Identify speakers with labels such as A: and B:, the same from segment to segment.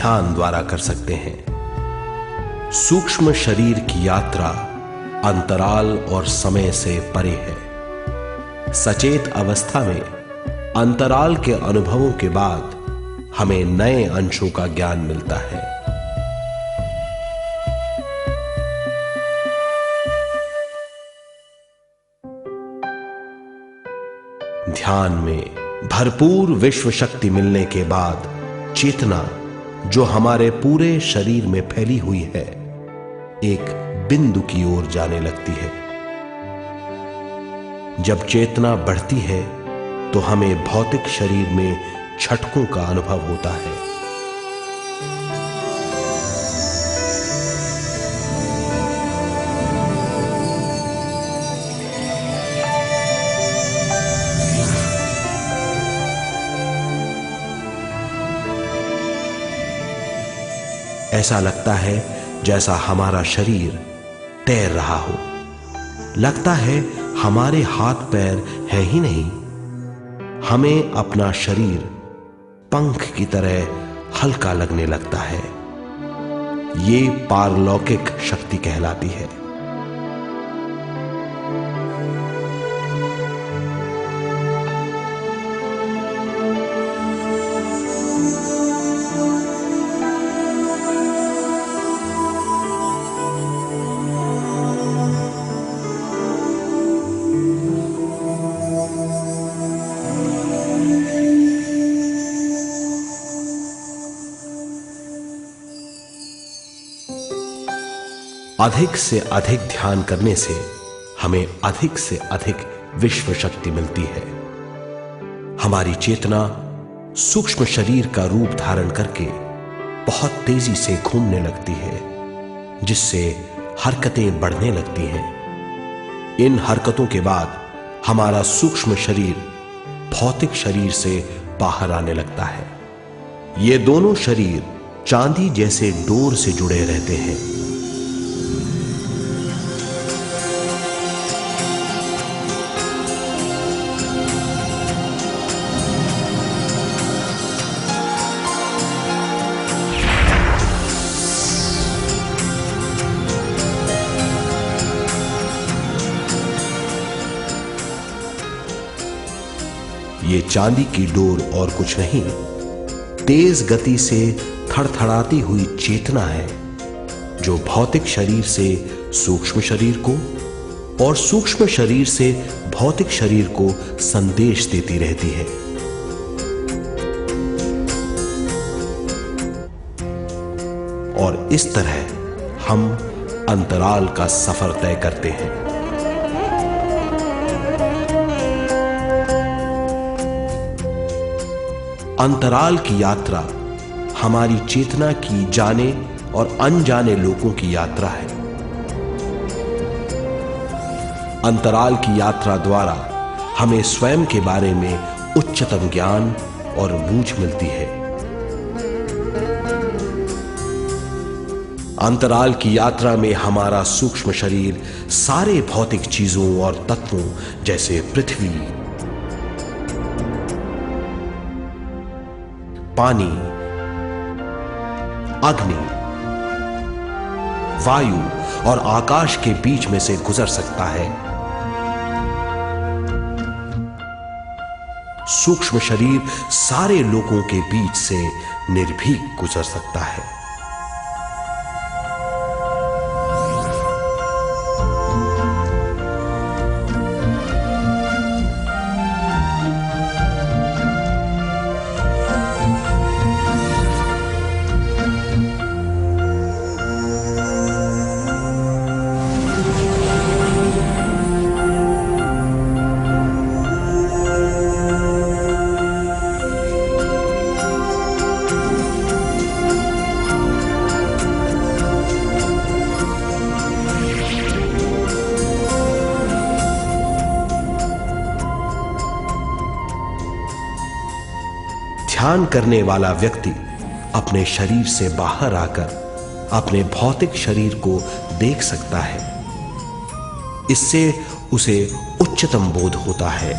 A: ध्यान द्वारा कर सकते हैं। सूक्ष्म शरीर की यात्रा अंतराल और समय से परे है। सचेत अवस्था में अंतराल के अनुभवों के बाद हमें नए अंशों का ज्ञान मिलता है। ध्यान में भरपूर विश्व शक्ति मिलने के बाद चेतना जो हमारे पूरे शरीर में फैली हुई है, एक बिंदु की ओर जाने लगती है। जब चेतना बढ़ती है तो हमें भौतिक शरीर में झटकों का अनुभव होता है। ऐसा लगता है जैसा हमारा शरीर तैर रहा हो। लगता है हमारे हाथ पैर है ही नहीं, हमें अपना शरीर पंख की तरह हल्का लगने लगता है। ये पारलौकिक शक्ति कहलाती है। अधिक से अधिक ध्यान करने से हमें अधिक से अधिक विश्व शक्ति मिलती है। हमारी चेतना सूक्ष्म शरीर का रूप धारण करके बहुत तेजी से घूमने लगती है, जिससे हरकतें बढ़ने लगती हैं। इन हरकतों के बाद हमारा सूक्ष्म शरीर भौतिक शरीर से बाहर आने लगता है। ये दोनों शरीर चांदी जैसे डोर से जुड़े रहते हैं। ये चांदी की डोर और कुछ नहीं, तेज गति से थड़थड़ाती हुई चेतना है, जो भौतिक शरीर से सूक्ष्म शरीर को और सूक्ष्म शरीर से भौतिक शरीर को संदेश देती रहती है। और इस तरह हम अंतराल का सफर तय करते हैं। अंतराल की यात्रा हमारी चेतना की जाने और अनजाने लोगों की यात्रा है। अंतराल की यात्रा द्वारा हमें स्वयं के बारे में उच्चतम ज्ञान और बूझ मिलती है। अंतराल की यात्रा में हमारा सूक्ष्म शरीर सारे भौतिक चीजों और तत्वों जैसे पृथ्वी, पानी, अग्नि, वायु और आकाश के बीच में से गुजर सकता है। सूक्ष्म शरीर सारे लोगों के बीच से निर्भीक गुजर सकता है। ध्यान करने वाला व्यक्ति अपने शरीर से बाहर आकर अपने भौतिक शरीर को देख सकता है। इससे उसे उच्चतम बोध होता है।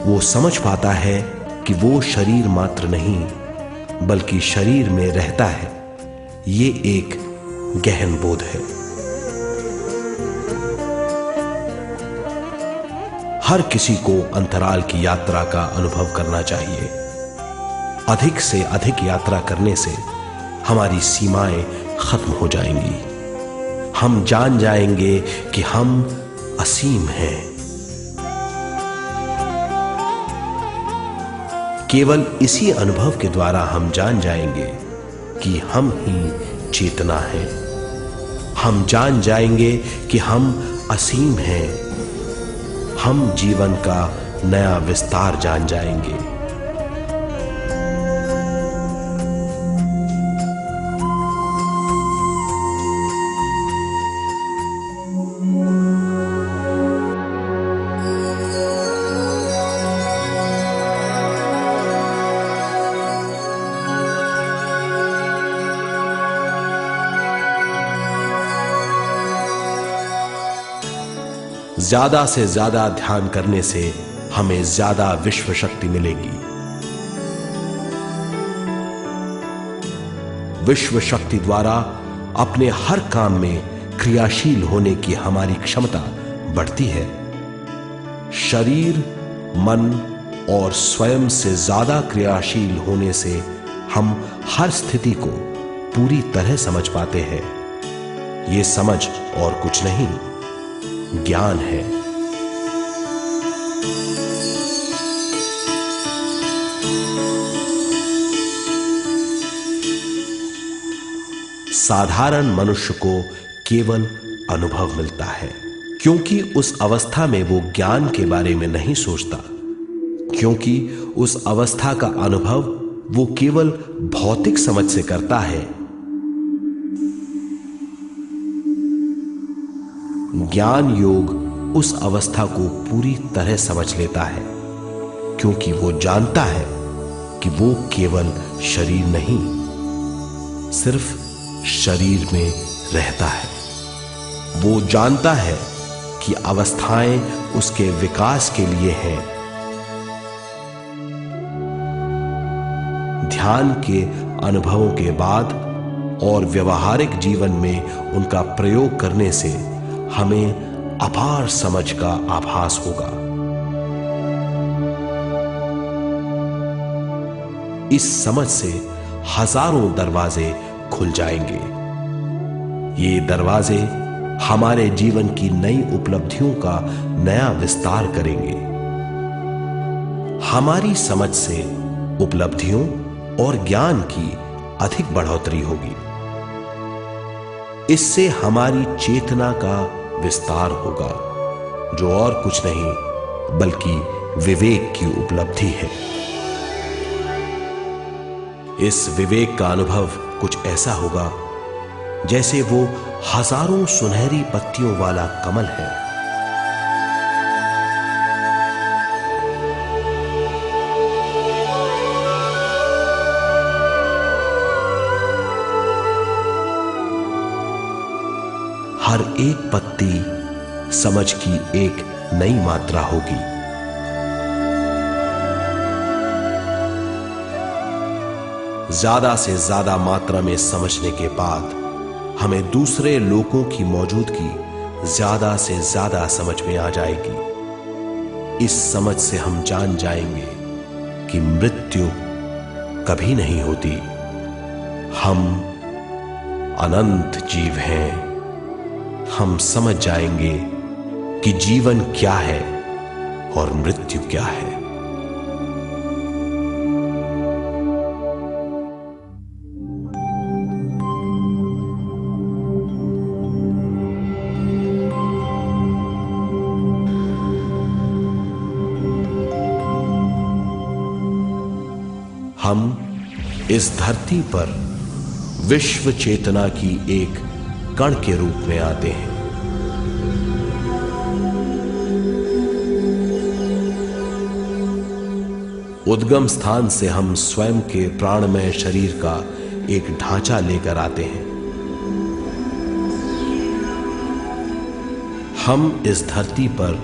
A: वो समझ पाता है कि वो शरीर मात्र नहीं बल्कि शरीर में रहता है। ये एक गहन बोध है। हर किसी को अंतराल की यात्रा का अनुभव करना चाहिए। अधिक से अधिक यात्रा करने से हमारी सीमाएं खत्म हो जाएंगी। हम जान जाएंगे कि हम असीम हैं। केवल इसी अनुभव के द्वारा हम जान जाएंगे कि हम ही चेतना हैं। हम जान जाएंगे कि हम असीम हैं। हम जीवन का नया विस्तार जान जाएंगे। ज्यादा से ज्यादा ध्यान करने से हमें ज्यादा विश्व शक्ति मिलेगी। विश्व शक्ति द्वारा अपने हर काम में क्रियाशील होने की हमारी क्षमता बढ़ती है। शरीर, मन और स्वयं से ज्यादा क्रियाशील होने से हम हर स्थिति को पूरी तरह समझ पाते हैं। यह समझ और कुछ नहीं, ज्ञान है। साधारण मनुष्य को केवल अनुभव मिलता है, क्योंकि उस अवस्था में वो ज्ञान के बारे में नहीं सोचता, क्योंकि उस अवस्था का अनुभव वो केवल भौतिक समझ से करता है। ज्ञान योग उस अवस्था को पूरी तरह समझ लेता है, क्योंकि वो जानता है कि वो केवल शरीर नहीं, सिर्फ शरीर में रहता है। वो जानता है कि अवस्थाएं उसके विकास के लिए हैं। ध्यान के अनुभवों के बाद और व्यवहारिक जीवन में उनका प्रयोग करने से हमें अपार समझ का आभास होगा। इस समझ से हजारों दरवाजे खुल जाएंगे। ये दरवाजे हमारे जीवन की नई उपलब्धियों का नया विस्तार करेंगे। हमारी समझ से उपलब्धियों और ज्ञान की अधिक बढ़ोतरी होगी। इससे हमारी चेतना का विस्तार होगा, जो और कुछ नहीं बल्कि विवेक की उपलब्धि है। इस विवेक का अनुभव कुछ ऐसा होगा जैसे वो हजारों सुनहरी पत्तियों वाला कमल है। हर एक पत्ती समझ की एक नई मात्रा होगी। ज्यादा से ज्यादा मात्रा में समझने के बाद हमें दूसरे लोगों की मौजूदगी ज्यादा से ज्यादा समझ में आ जाएगी। इस समझ से हम जान जाएंगे कि मृत्यु कभी नहीं होती। हम अनंत जीव हैं। हम समझ जाएंगे कि जीवन क्या है और मृत्यु क्या है। हम इस धरती पर विश्व चेतना की एक कण के रूप में आते हैं। उद्गम स्थान से हम स्वयं के प्राणमय शरीर का एक ढांचा लेकर आते हैं। हम इस धरती पर